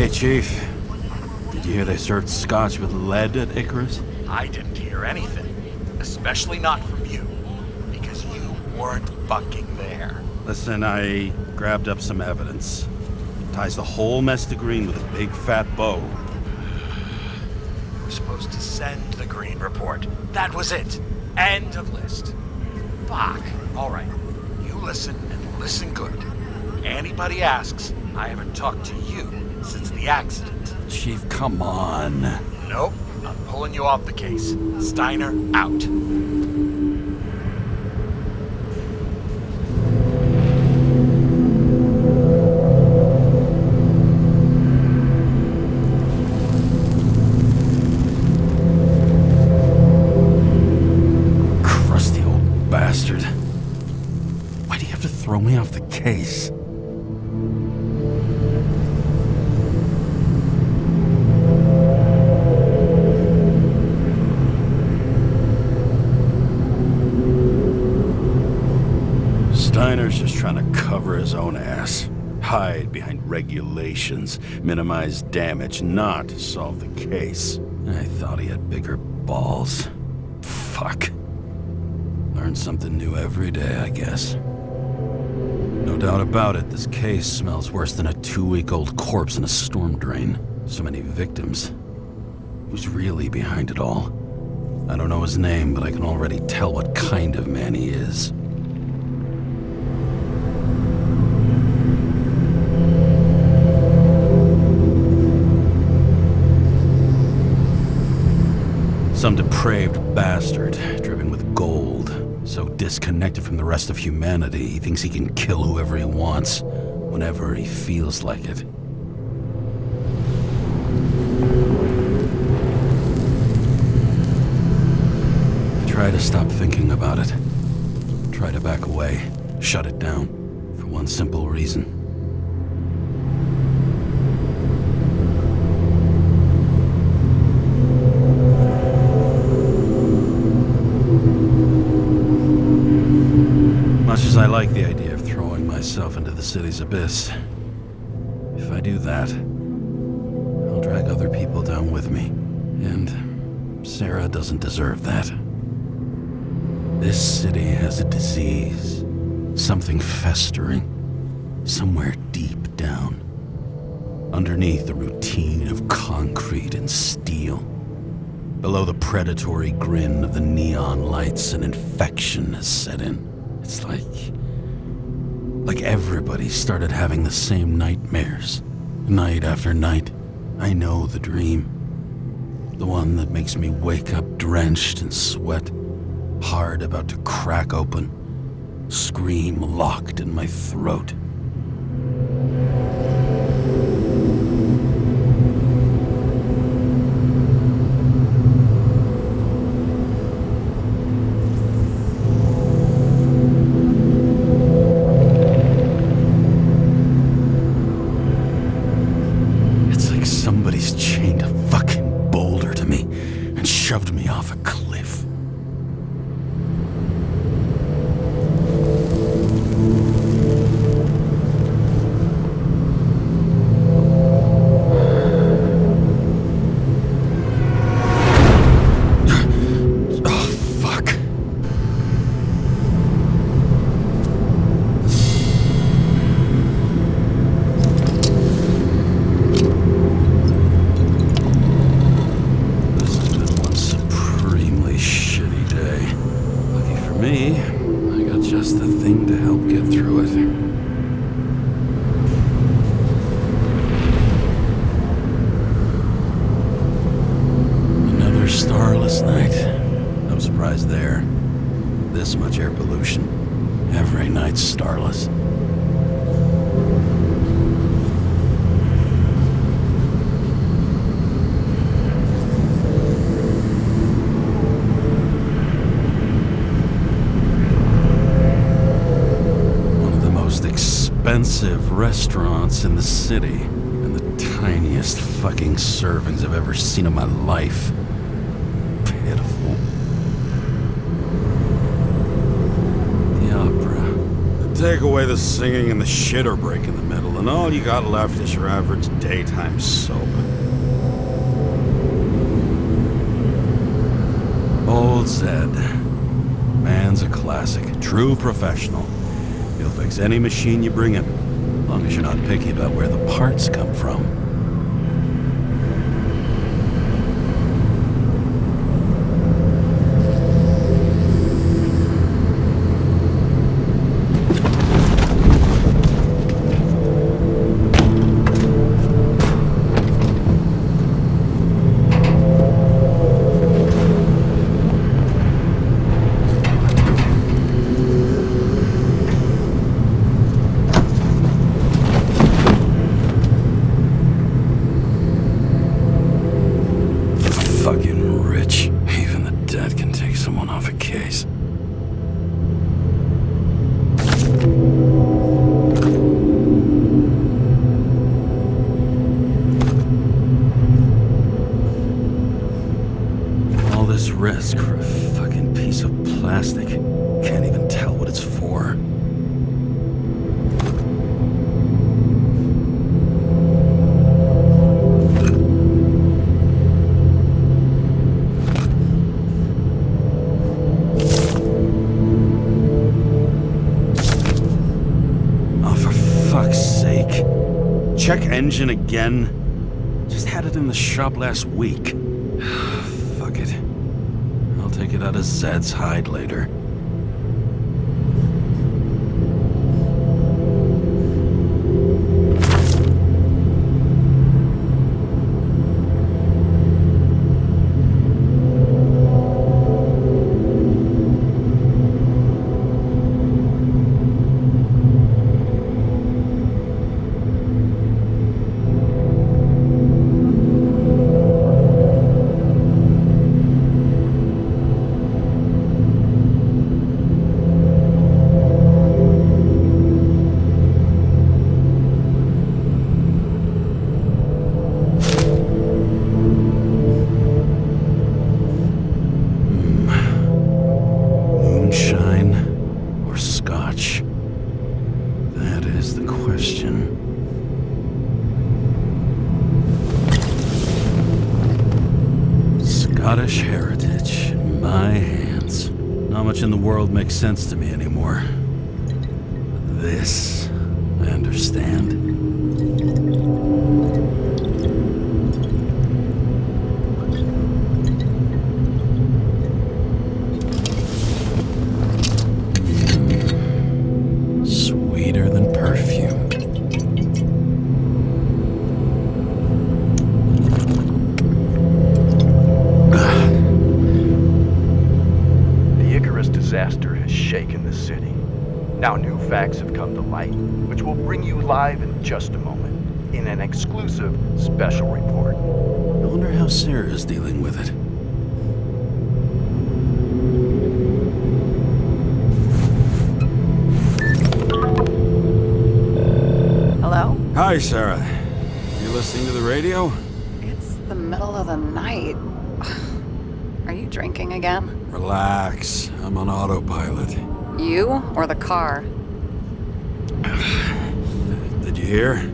Hey, Chief. Did you hear they served scotch with lead at Icarus? I didn't hear anything. Especially not from you. Because you weren't fucking there. Listen, I grabbed up some evidence. Ties the whole mess to Green with a big fat bow. You were supposed to send the Green report. That was it. End of list. Fuck. Alright. You listen and listen good. Anybody asks, I haven't talked to you since the accident. Chief, come on. Nope. I'm pulling you off the case. Steiner, out. Crusty old bastard. Why do you have to throw me off the case? Steiner's just trying to cover his own ass. Hide behind regulations, minimize damage, not solve the case. I thought he had bigger balls. Fuck. Learn something new every day, I guess. No doubt about it, this case smells worse than a 2-week-old corpse in a storm drain. So many victims. Who's really behind it all? I don't know his name, but I can already tell what kind of man he is. Some depraved bastard, dripping with gold, so disconnected from the rest of humanity, he thinks he can kill whoever he wants, whenever he feels like it. I try to stop thinking about it. Try to back away, shut it down, for one simple reason. Much as I like the idea of throwing myself into the city's abyss, if I do that, I'll drag other people down with me. And Sarah doesn't deserve that. This city has a disease, something festering, somewhere deep down, underneath the routine of concrete and steel. Below the predatory grin of the neon lights, an infection has set in. It's like everybody started having the same nightmares, night after night. I know the dream. The one that makes me wake up drenched in sweat, heart about to crack open, scream locked in my throat. Somebody's chained a fucking boulder to me and shoved me off a cliff. Oh, fuck. Me, I got just the thing to help get through it. Another starless night. No surprise there. This much air pollution. Every night's starless. Expensive restaurants in the city, and the tiniest fucking servings I've ever seen in my life. Pitiful. The opera, the Take away the singing and the shitter break in the middle, and all you got left is your average daytime soap. Old Zed. Man's a classic, true professional. He'll fix any machine you bring him, as long as you're not picky about where the parts come from. Fucking rich. Even the dead can take someone off a case. All this risk for a fucking piece of plastic. Can't even tell what it's for. Check engine again? Just had it in the shop last week. Fuck it. I'll take it out of Zed's hide later. Scottish heritage in my hands. Not much in the world makes sense to me anymore. But this, I understand. Sweeter than perfume. Disaster has shaken the city. Now new facts have come to light, which we'll bring you live in just a moment, in an exclusive special report. I wonder how Sarah is dealing with it. Hello? Hi, Sarah. You listening to the radio? It's the middle of the night. Are you drinking again? Relax. I'm on autopilot. You or the car? Did you hear?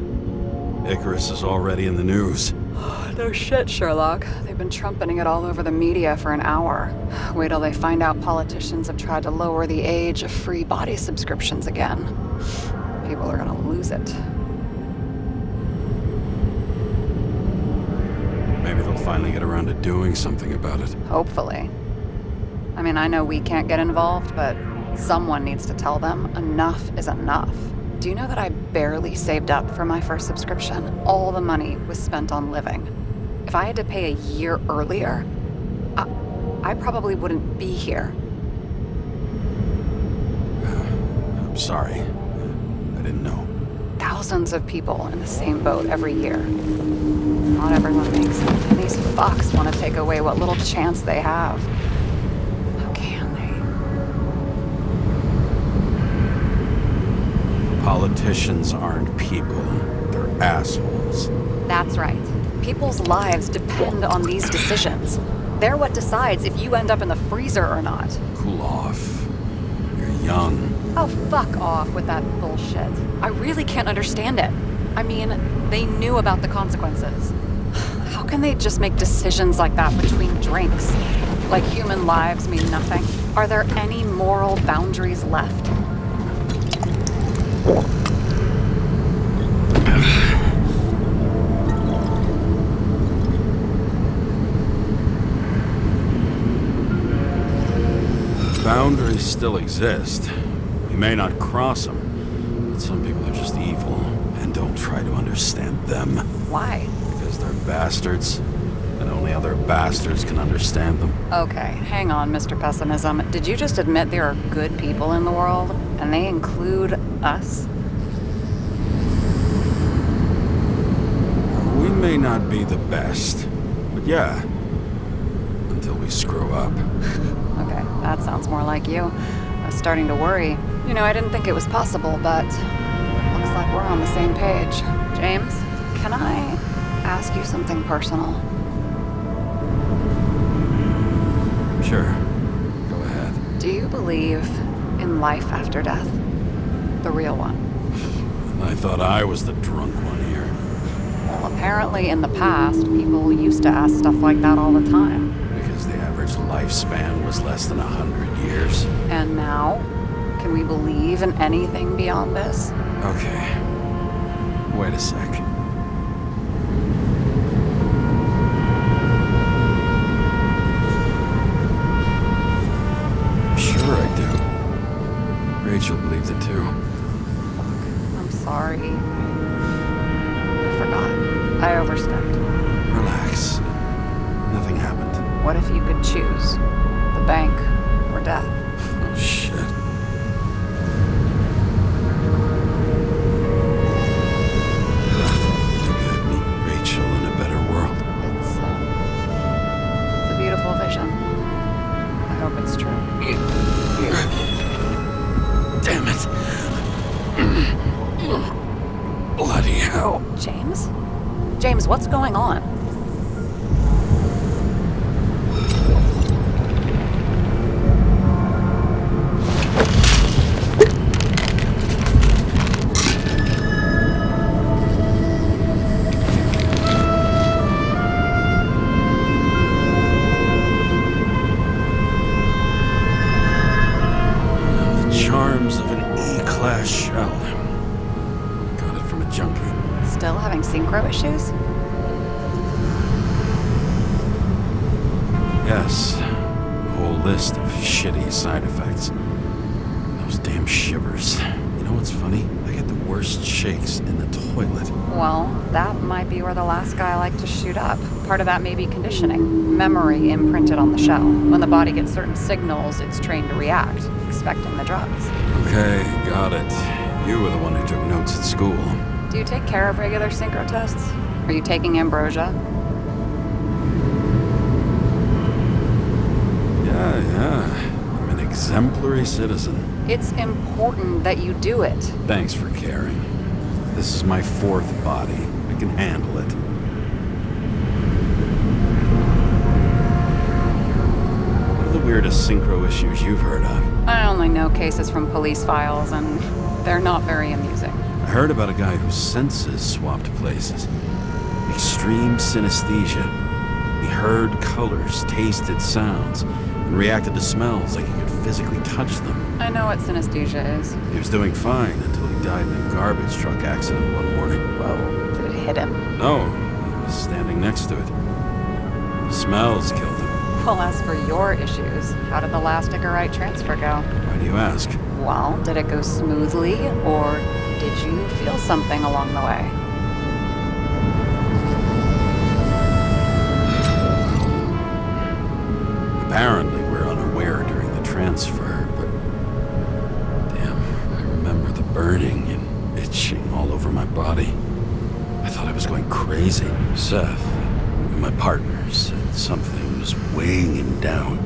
Icarus is already in the news. No shit, Sherlock. They've been trumpeting it all over the media for an hour. Wait till they find out politicians have tried to lower the age of free body subscriptions again. People are gonna lose it. Maybe they'll finally get around to doing something about it. Hopefully. I mean, I know we can't get involved, but someone needs to tell them enough is enough. Do you know that I barely saved up for my first subscription? All the money was spent on living. If I had to pay a year earlier, I probably wouldn't be here. I'm sorry. I didn't know. Thousands of people in the same boat every year. Not everyone makes it, and these fucks want to take away what little chance they have. How can they? Politicians aren't people. They're assholes. That's right. People's lives depend on these decisions. They're what decides if you end up in the freezer or not. Cool off. You're young. Oh, fuck off with that bullshit. I really can't understand it. I mean, they knew about the consequences. How can they just make decisions like that between drinks? Like human lives mean nothing? Are there any moral boundaries left? Boundaries still exist. We may not cross them, but some people are just evil and don't try to understand them. Why? Because they're bastards, and only other bastards can understand them. Okay, hang on, Mr. Pessimism. Did you just admit there are good people in the world, and they include us? We may not be the best, but yeah, until we screw up. Okay, that sounds more like you. I was starting to worry. You know, I didn't think it was possible, but looks like we're on the same page. James, can I ask you something personal? Sure, go ahead. Do you believe in life after death? The real one? I thought I was the drunk one here. Well, apparently in the past, people used to ask stuff like that all the time. Because the average lifespan was less than 100 years. And now? Can we believe in anything beyond this? Okay. Wait a sec. Sure I do. Rachel believed it too. I'm sorry. I forgot. I overstepped. Relax. Nothing happened. What if you could choose? The bank or death? Oh, shit. Maybe I'd meet Rachel in a better world. It's a beautiful vision. I hope it's true. Damn it. Bloody hell. James? James, what's going on? Charms of an E-class shell. Got it from a junkie. Still having synchro issues? Yes. A whole list of shitty side effects. Those damn shivers. You know what's funny? I get the worst shakes in the toilet. Well, that might be where the last guy liked to shoot up. Part of that may be conditioning. Memory imprinted on the shell. When the body gets certain signals, it's trained to react, expecting the drugs. Okay, got it. You were the one who took notes at school. Do you take care of regular synchro tests? Are you taking ambrosia? Yeah. I'm an exemplary citizen. It's important that you do it. Thanks for caring. This is my fourth body. I can handle it. What are the weirdest synchro issues you've heard of? I only know cases from police files, and they're not very amusing. I heard about a guy whose senses swapped places. Extreme synesthesia. He heard colors, tasted sounds, and reacted to smells like he could physically touch them. I know what synesthesia is. He was doing fine until he died in a garbage truck accident one morning. Whoa, did it hit him? No, he was standing next to it. The smells killed him. Well, as for your issues, how did the last Icarite transfer go? Why do you ask? Well, did it go smoothly, or did you feel something along the way? Apparently, we're unaware during the transfer, but... Damn, I remember the burning and itching all over my body. I thought I was going crazy. Seth, my partner, said something was weighing him down.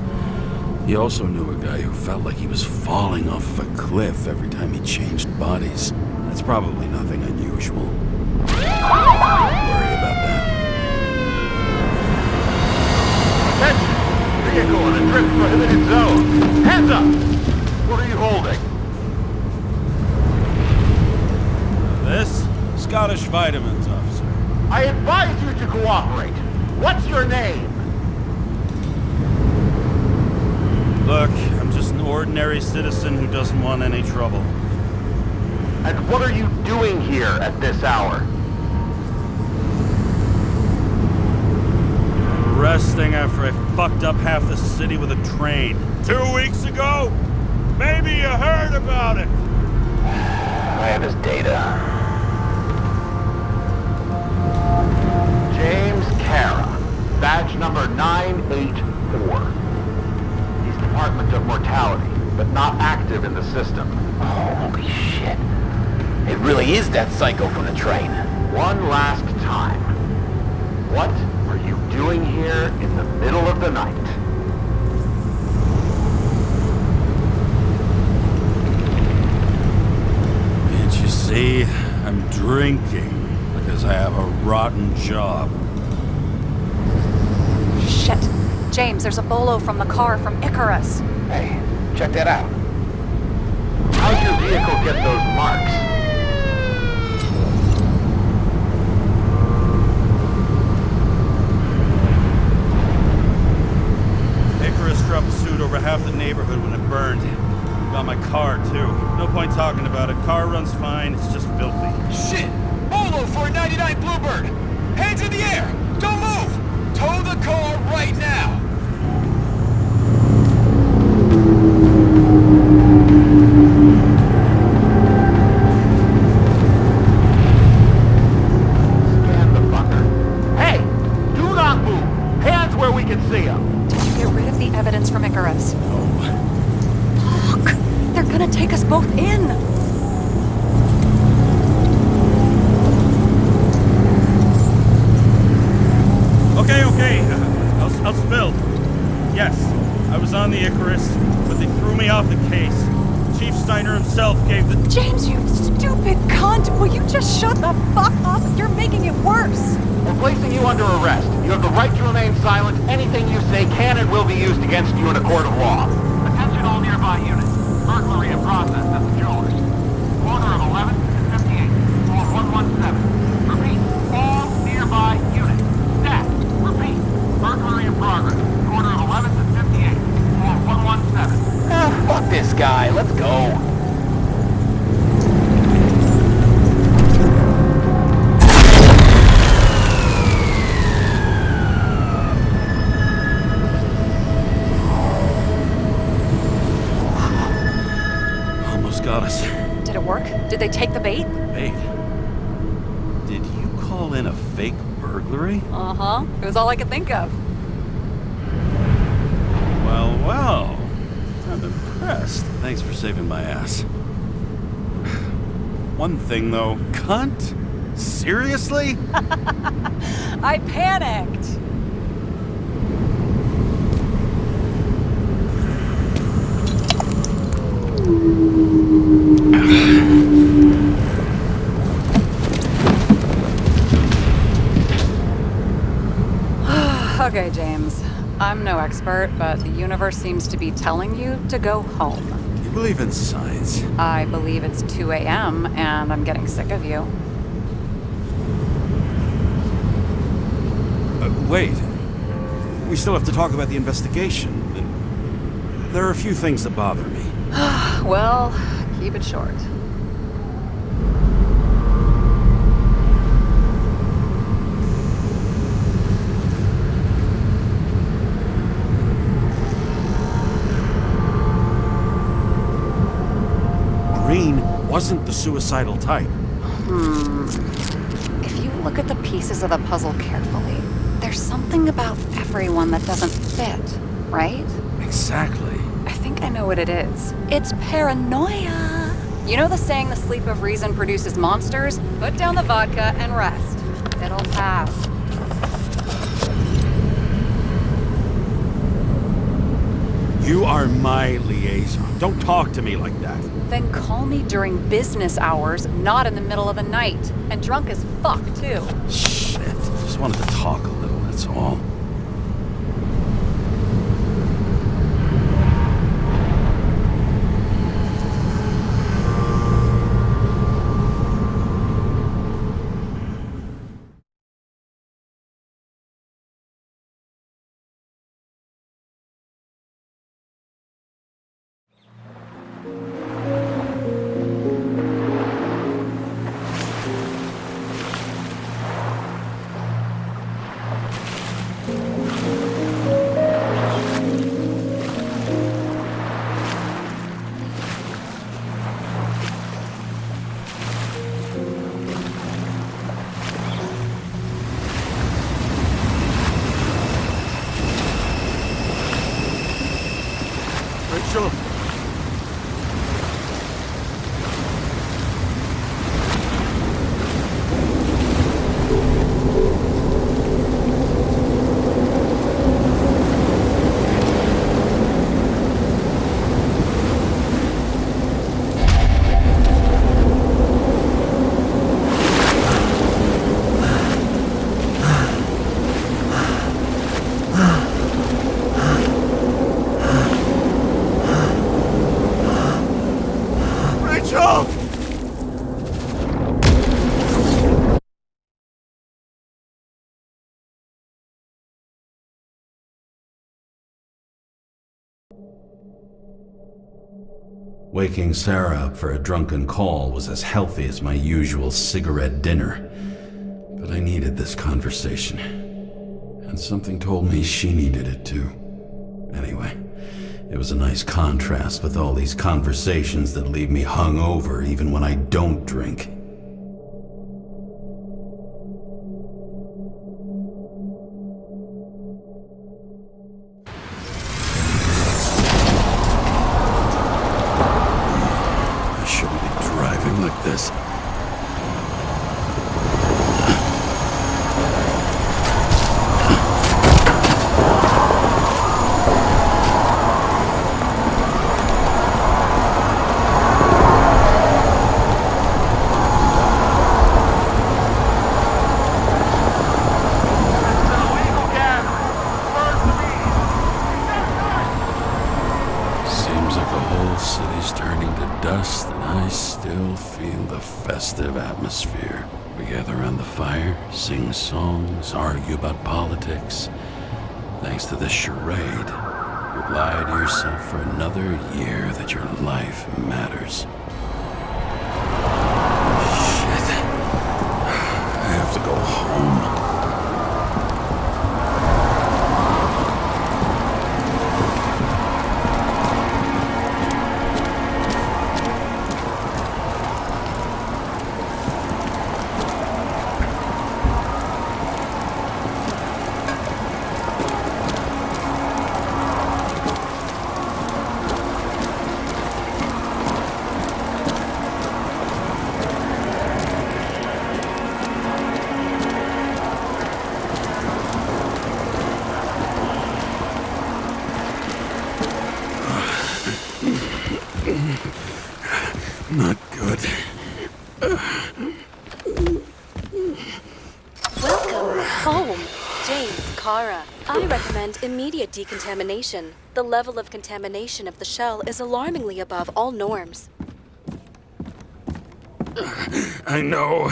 He also knew a guy who felt like he was falling off a cliff every time he changed bodies. That's probably nothing unusual. Don't worry about that. Attention! Vehicle in a trip prohibited zone. Hands up! What are you holding? Scottish vitamins, officer. I advise you to cooperate. What's your name? Look, I'm just an ordinary citizen who doesn't want any trouble. And what are you doing here at this hour? Resting after I fucked up half the city with a train. 2 weeks ago? Maybe you heard about it. I have his data. James Kara, badge number 984. He's Department of Mortality, but not active in the system. Holy shit. It really is that psycho from the train. One last time. What are you doing here in the middle of the night? Can't you see? I'm drinking because I have a rotten job. Shit. James, there's a bolo from the car from Icarus. Hey, check that out. How'd your vehicle get those marks? Icarus dropped suit over half the neighborhood when it burned. Got my car, too. No point talking about it. Car runs fine, it's just filthy. Shit! Bolo for a 99 Bluebird! Hands in the air! Don't move! Tow the car right now! Scan the fucker. Hey! Do not move! Hands where we can see them! Did you get rid of the evidence from Icarus? Fuck! They're gonna take us both in! Okay. I'll spill. Yes, I was on the Icarus, but they threw me off the case. Chief Steiner himself gave the... James, you stupid cunt! Will you just shut the fuck up? You're making it worse! We're placing you under arrest. You have the right to remain silent. Anything you say can and will be used against you in a court of law. Attention all nearby units. Burglary in process at the jewelers. Corner of 11th and 58. Floor 117. Repeat. All nearby units. Staff. Repeat. Burglary in progress. Corner of 11th and 58. Floor 117. Ah, fuck this guy. Let's go. Almost got us. Did it work? Did they take the bait? Wait. Did you call in a fake burglary? Uh-huh. It was all I could think of. Well. I'm impressed. Thanks for saving my ass. One thing, though. Cunt? Seriously? I panicked! Okay, James. I'm no expert, but the universe seems to be telling you to go home. You believe in science? I believe it's 2 a.m. and I'm getting sick of you. Wait. We still have to talk about the investigation. There are a few things that bother me. Well, keep it short. Green wasn't the suicidal type. If you look at the pieces of the puzzle carefully, there's something about everyone that doesn't fit, right? Exactly. I think I know what it is. It's paranoia. You know the saying, the sleep of reason produces monsters? Put down the vodka and rest. It'll pass. You are my liaison. Don't talk to me like that. Then call me during business hours, not in the middle of the night. And drunk as fuck, too. Shit. Just wanted to talk a little, that's all. Waking Sarah up for a drunken call was as healthy as my usual cigarette dinner. But I needed this conversation. And something told me she needed it too. Anyway, it was a nice contrast with all these conversations that leave me hungover even when I don't drink. I shouldn't be driving like this. Festive atmosphere. We gather around the fire, sing songs, argue about politics. Thanks to this charade, you lie to yourself for another year that your life matters. Shit. I have to go home. Not good. Welcome home, James, Kara. I recommend immediate decontamination. The level of contamination of the shell is alarmingly above all norms. I know.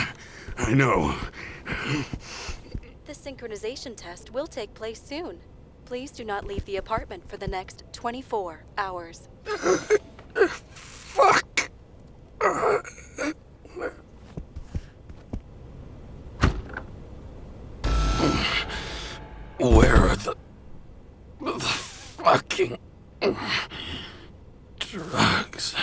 The synchronization test will take place soon. Please do not leave the apartment for the next 24 hours. Fuck! Where are the fucking drugs?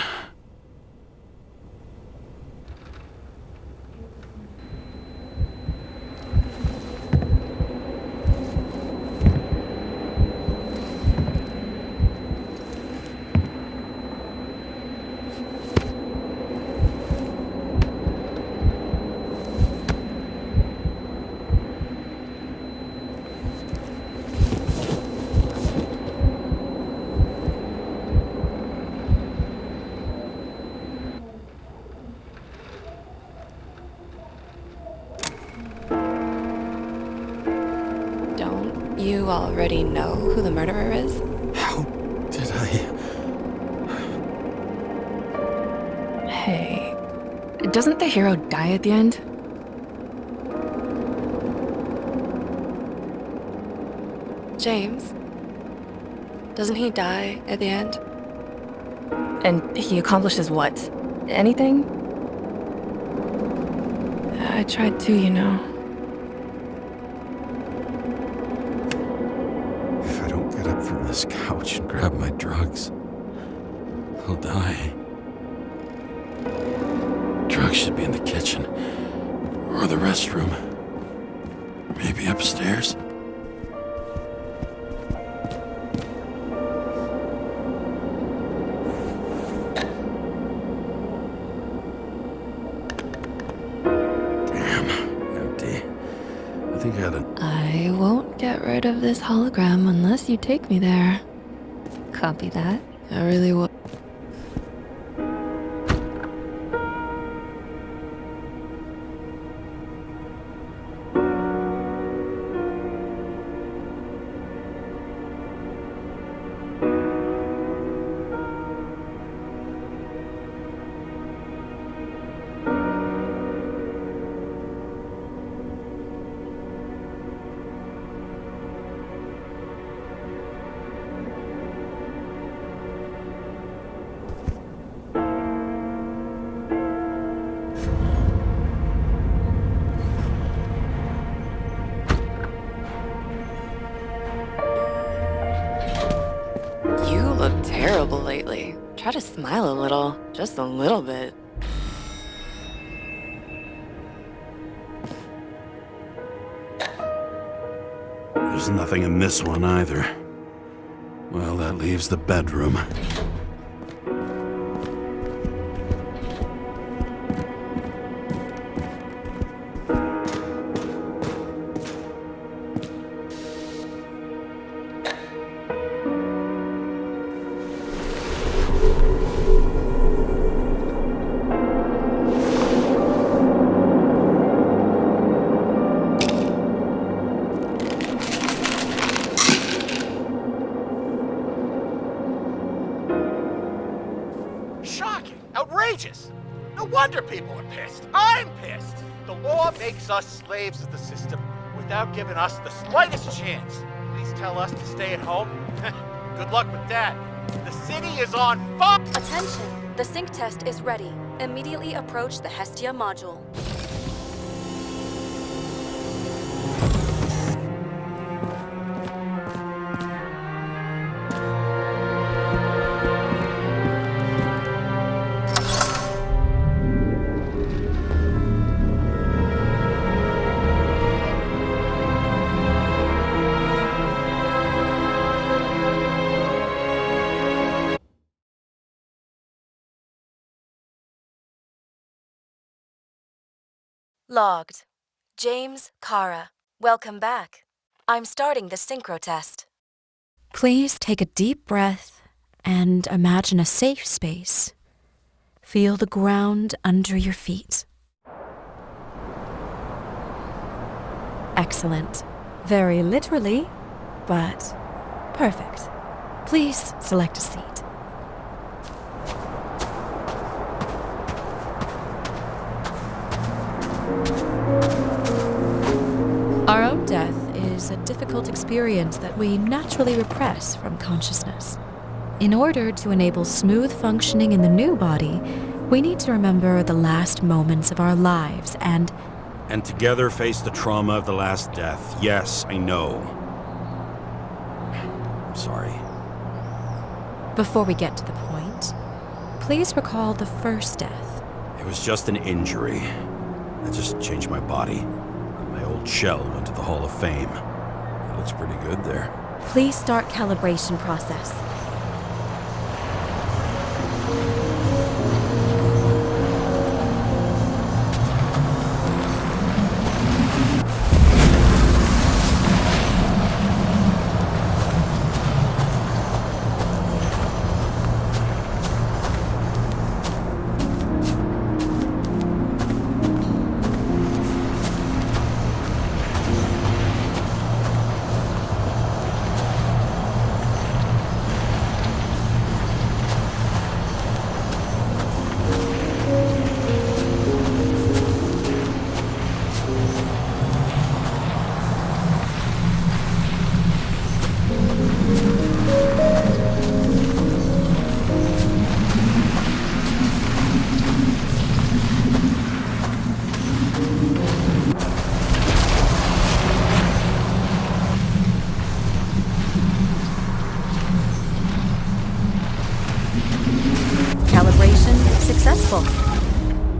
You already know who the murderer is? How did I... Hey, doesn't the hero die at the end? James, doesn't he die at the end? And he accomplishes what? Anything? I tried to, you know. From this couch and grab my drugs, I'll die. Drugs should be in the kitchen or the restroom, maybe upstairs. Damn, empty. I think I had a... I won't get rid of this hologram unless you take me there. Copy that. I really will. Try to smile a little. Just a little bit. There's nothing in this one either. Well, that leaves the bedroom. Shocking! Outrageous! No wonder people are pissed. I'm pissed! The law makes us slaves of the system without giving us the slightest chance. Please tell us to stay at home? Good luck with that. The city is on fire! Attention! The sync test is ready. Immediately approach the Hestia module. Logged. James, Kara, welcome back. I'm starting the synchro test. Please take a deep breath and imagine a safe space. Feel the ground under your feet. Excellent. Very literally, but perfect. Please select a seat. Our own death is a difficult experience that we naturally repress from consciousness. In order to enable smooth functioning in the new body, we need to remember the last moments of our lives and together face the trauma of the last death. Yes, I know. I'm sorry. Before we get to the point, please recall the first death. It was just an injury. I just changed my body. My old shell went to the Hall of Fame. It looks pretty good there. Please start calibration process. Successful.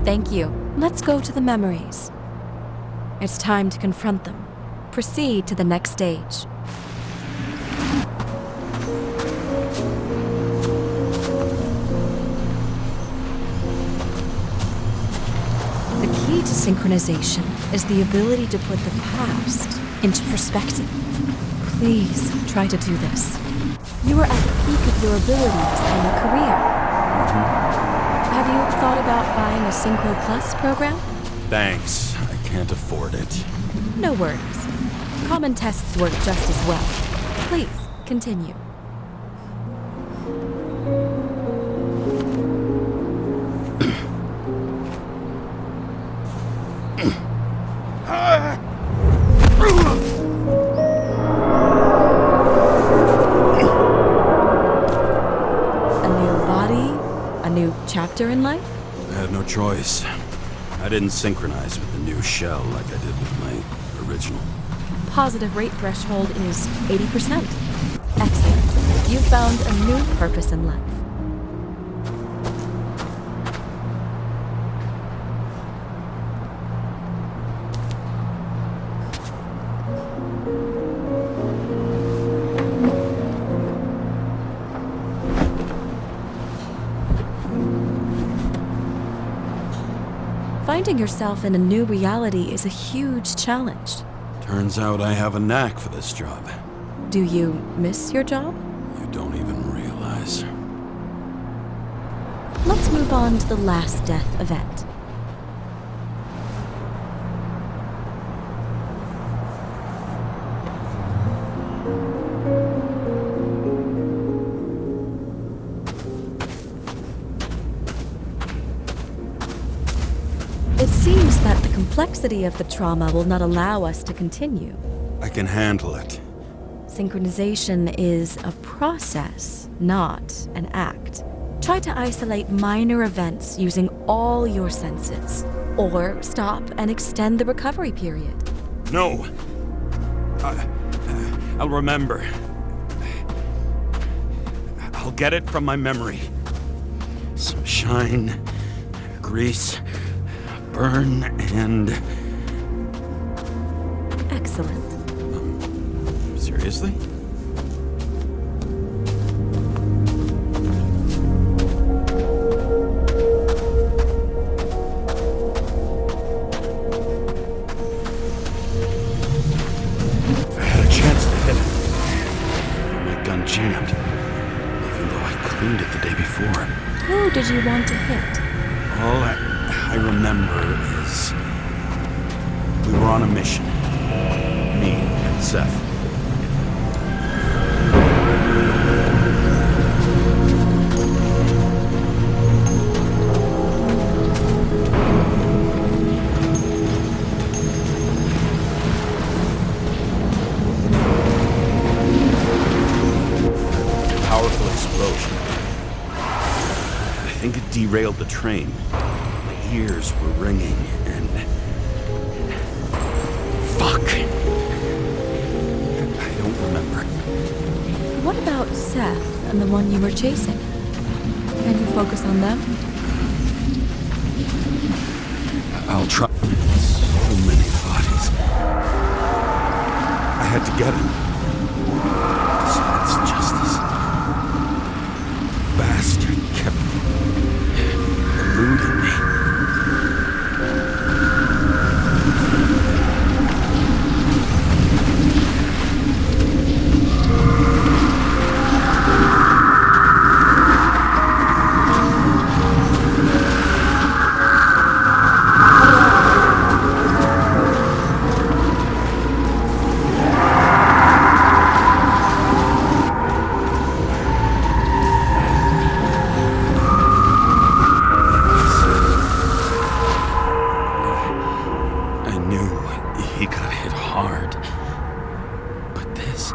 Thank you. Let's go to the memories. It's time to confront them. Proceed to the next stage. The key to synchronization is the ability to put the past into perspective. Please try to do this. You are at the peak of your abilities and your career. Have you thought about buying a Synchro Plus program? Thanks. I can't afford it. No worries. Common tests work just as well. Please, continue. Chapter in life? I had no choice. I didn't synchronize with the new shell like I did with my original. Positive rate threshold is 80%. Excellent. You've found a new purpose in life. finding yourself in a new reality is a huge challenge. Turns out I have a knack for this job. Do you miss your job? You don't even realize. Let's move on to the last death event. It seems that the complexity of the trauma will not allow us to continue. I can handle it. Synchronization is a process, not an act. Try to isolate minor events using all your senses, or stop and extend the recovery period. No. I'll remember. I'll get it from my memory. Some shine, grease, burn, and... Excellent. Seriously? If I had a chance to hit it, my gun jammed, even though I cleaned it the day before. Who did you want to hit? All I remember is we were on a mission. Me and Seth. Powerful explosion. I think it derailed the train. My ears were ringing and... Fuck! I don't remember. What about Seth and the one you were chasing? Can you focus on them? I'll try. So many bodies. I had to get him. Dispense justice. Bastard kept eluding me. He got hit hard. But this...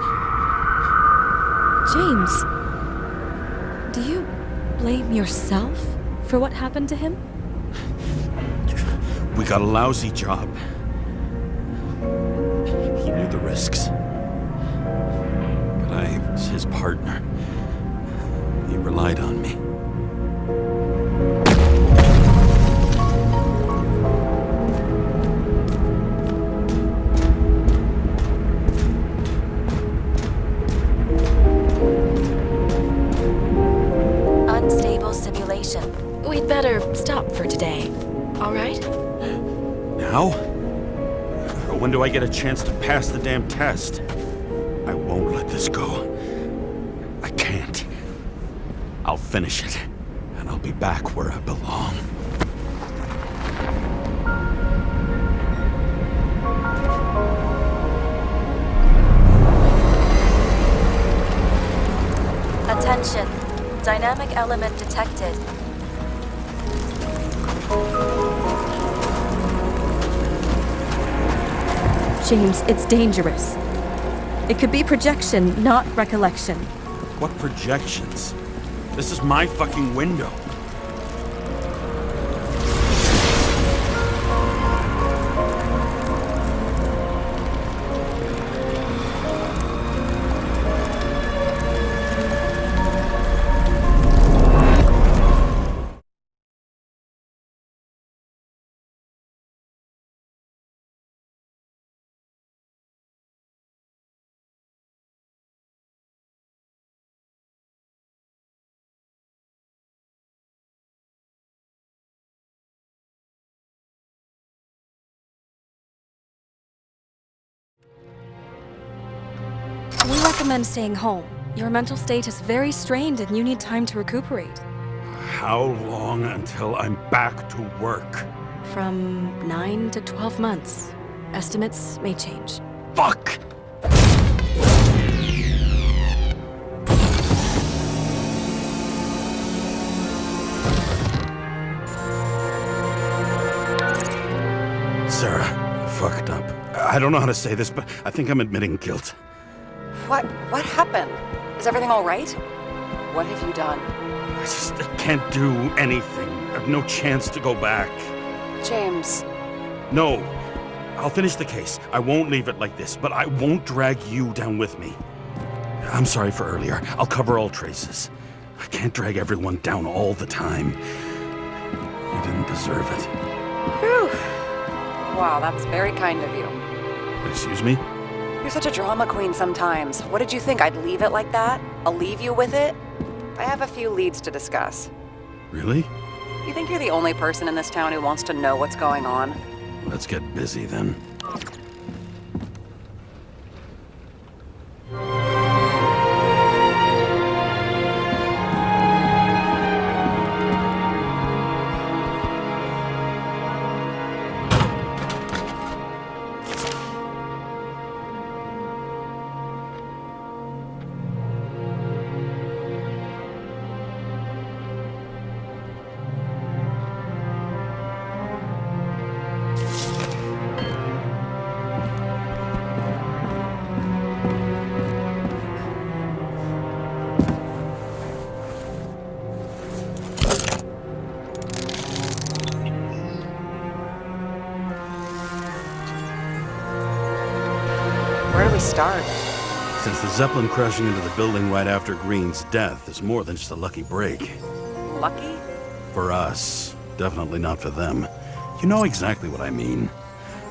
James, do you blame yourself for what happened to him? We got a lousy job. He knew the risks. But I was his partner. He relied on me. We'd better stop for today, all right? Now? When do I get a chance to pass the damn test? I won't let this go. I can't. I'll finish it, and I'll be back where I belong. Attention. Dynamic element detected. James, it's dangerous. It could be projection, not recollection. What projections? This is my fucking window. recommend staying home. Your mental state is very strained and you need time to recuperate. How long until I'm back to work? From 9 to 12 months. Estimates may change. Fuck! Sarah, I fucked up. I don't know how to say this, but I think I'm admitting guilt. What happened? Is everything all right? What have you done? I can't do anything. I have no chance to go back. James. No. I'll finish the case. I won't leave it like this, but I won't drag you down with me. I'm sorry for earlier. I'll cover all traces. I can't drag everyone down all the time. You didn't deserve it. Whew. Wow, that's very kind of you. Excuse me? You're such a drama queen sometimes. What did you think, I'd leave it like that? I'll leave you with it? I have a few leads to discuss. Really? You think you're the only person in this town who wants to know what's going on? Let's get busy then. Where do we start? Since the Zeppelin crashing into the building right after Green's death is more than just a lucky break. Lucky? For us. Definitely not for them. You know exactly what I mean.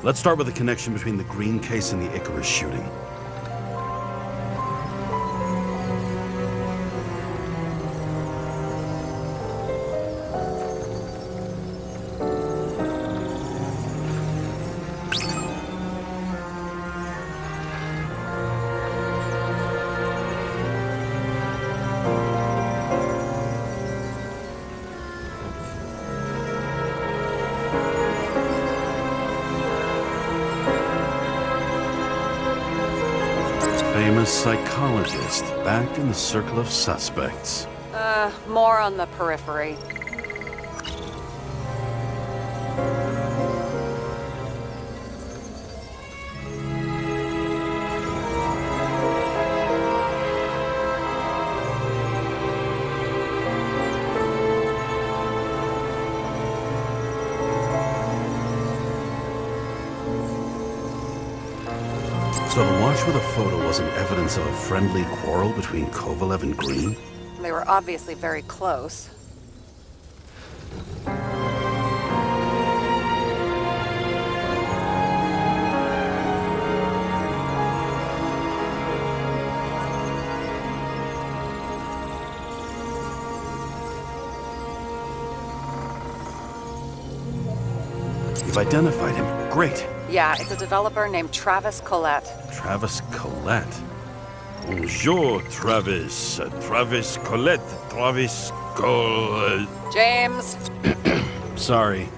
Let's start with the connection between the Green case and the Icarus shooting. Famous psychologist, back in the circle of suspects. More on the periphery. So the wash with a photo wasn't evidence of a friendly quarrel between Kovalev and Green? They were obviously very close. You've identified him. Great. Yeah, it's a developer named Travis Collette. Travis Collette. Bonjour, Travis. Travis Colette. Travis Col... James! Sorry.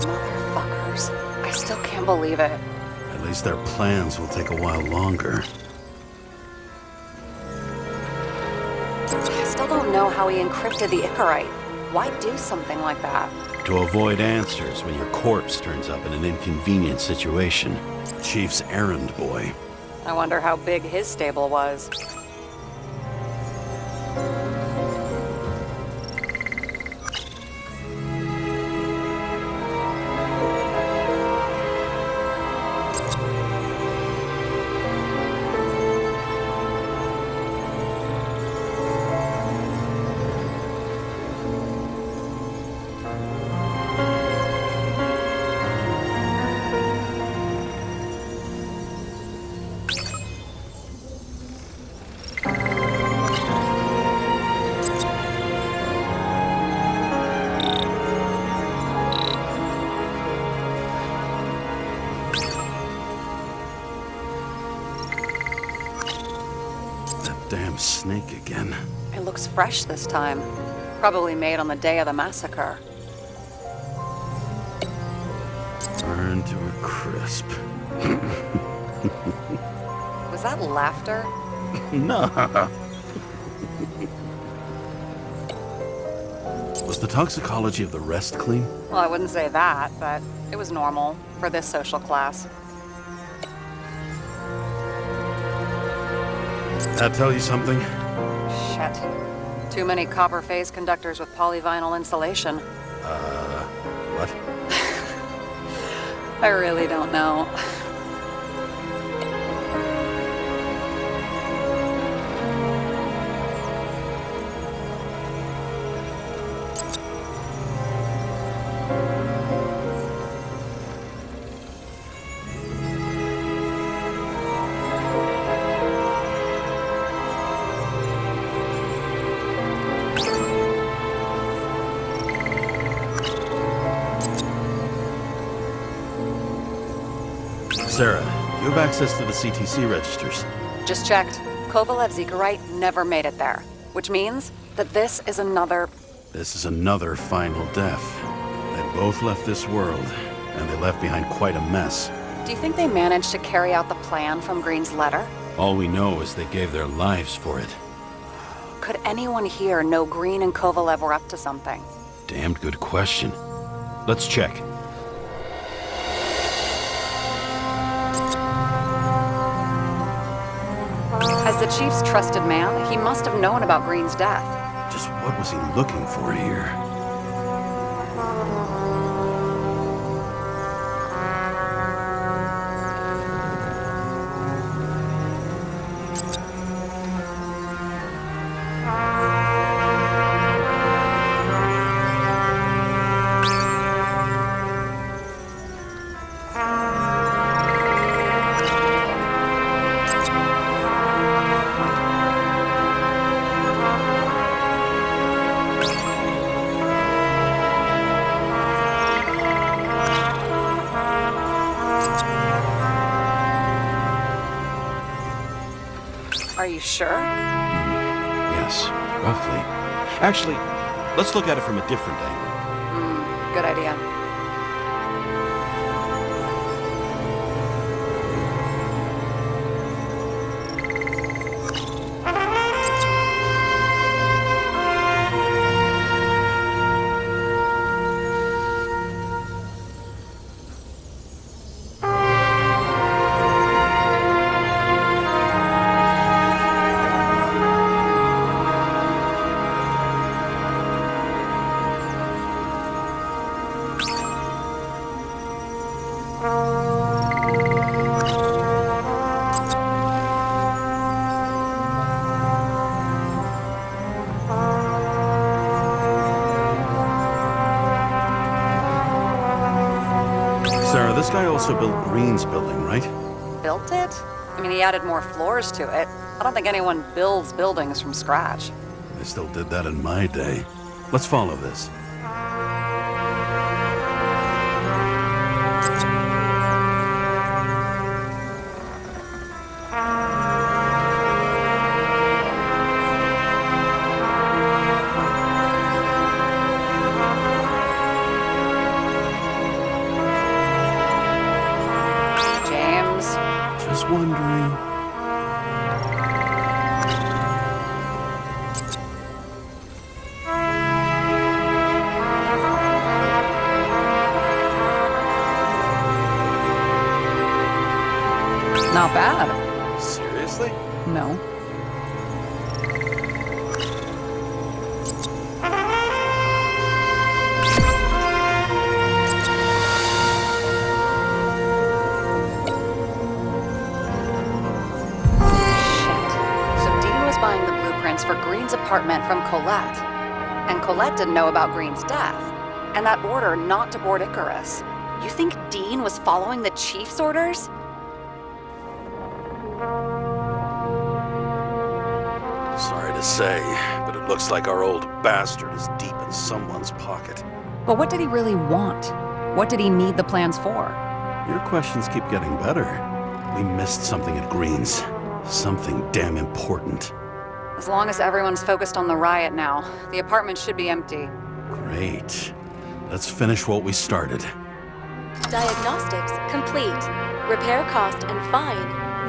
Motherfuckers. I still can't believe it. At least their plans will take a while longer. I still don't know how he encrypted the Icarite. Why do something like that? To avoid answers when your corpse turns up in an inconvenient situation. Chief's errand boy. I wonder how big his stable was. damn snake again. It looks fresh this time. Probably made on the day of the massacre. Burned to a crisp. Was that laughter? No. Was the toxicology of the rest clean? Well, I wouldn't say that, but it was normal for this social class. That tell you something? Shit. Too many copper phase conductors with polyvinyl insulation. What? I really don't know. Sarah, you have access to the CTC registers. Just checked. Kovalev's Zekarite never made it there, which means that this is another final death. They both left this world, and they left behind quite a mess. Do you think they managed to carry out the plan from Green's letter? All we know is they gave their lives for it. Could anyone here know Green and Kovalev were up to something? Damned good question. Let's check. As the chief's trusted man, he must have known about Green's death. Just what was he looking for here? Are you sure? Yes, roughly. Actually, let's look at it from a different angle. Good idea. Sarah, this guy also built Green's building, right? Built it? I mean, he added more floors to it. I don't think anyone builds buildings from scratch. They still did that in my day. Let's follow this. Just wondering. Not bad. Seriously? No. Buying the blueprints for Green's apartment from Colette. And Colette didn't know about Green's death, and that order not to board Icarus. You think Dean was following the chief's orders? Sorry to say, but it looks like our old bastard is deep in someone's pocket. But what did he really want? What did he need the plans for? Your questions keep getting better. We missed something at Green's. Something damn important. As long as everyone's focused on the riot now, the apartment should be empty. Great. Let's finish what we started. Diagnostics complete. Repair cost and fine,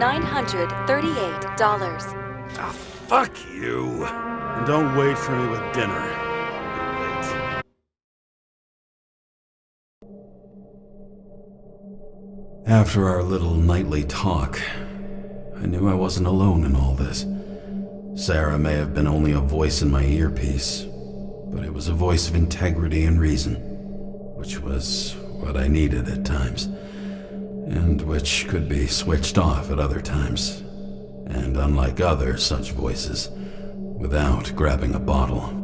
$938. Ah, fuck you. And don't wait for me with dinner. After our little nightly talk, I knew I wasn't alone in all this. Sarah may have been only a voice in my earpiece, but it was a voice of integrity and reason, which was what I needed at times, and which could be switched off at other times, and unlike other such voices, without grabbing a bottle.